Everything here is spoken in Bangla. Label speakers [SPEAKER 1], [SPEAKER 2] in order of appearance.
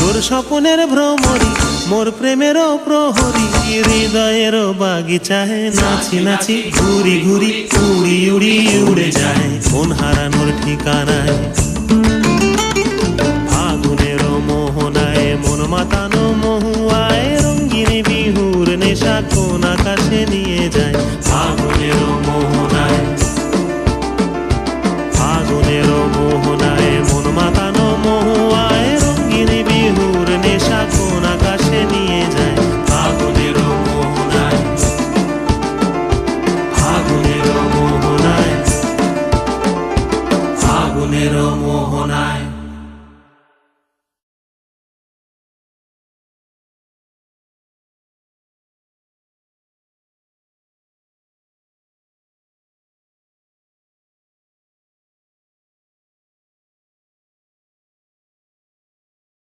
[SPEAKER 1] তোর স্বপ্নের ভ্রমরি মোর প্রেমেরও প্রহরী, হৃদয়েরও বাগিচায় নাচি নাচি ঘুরি ঘুরি উড়ি উড়ি উড়ে যায় মন হারানোর ঠিকানায়। আগুনেরও মোহনায় মন মাতা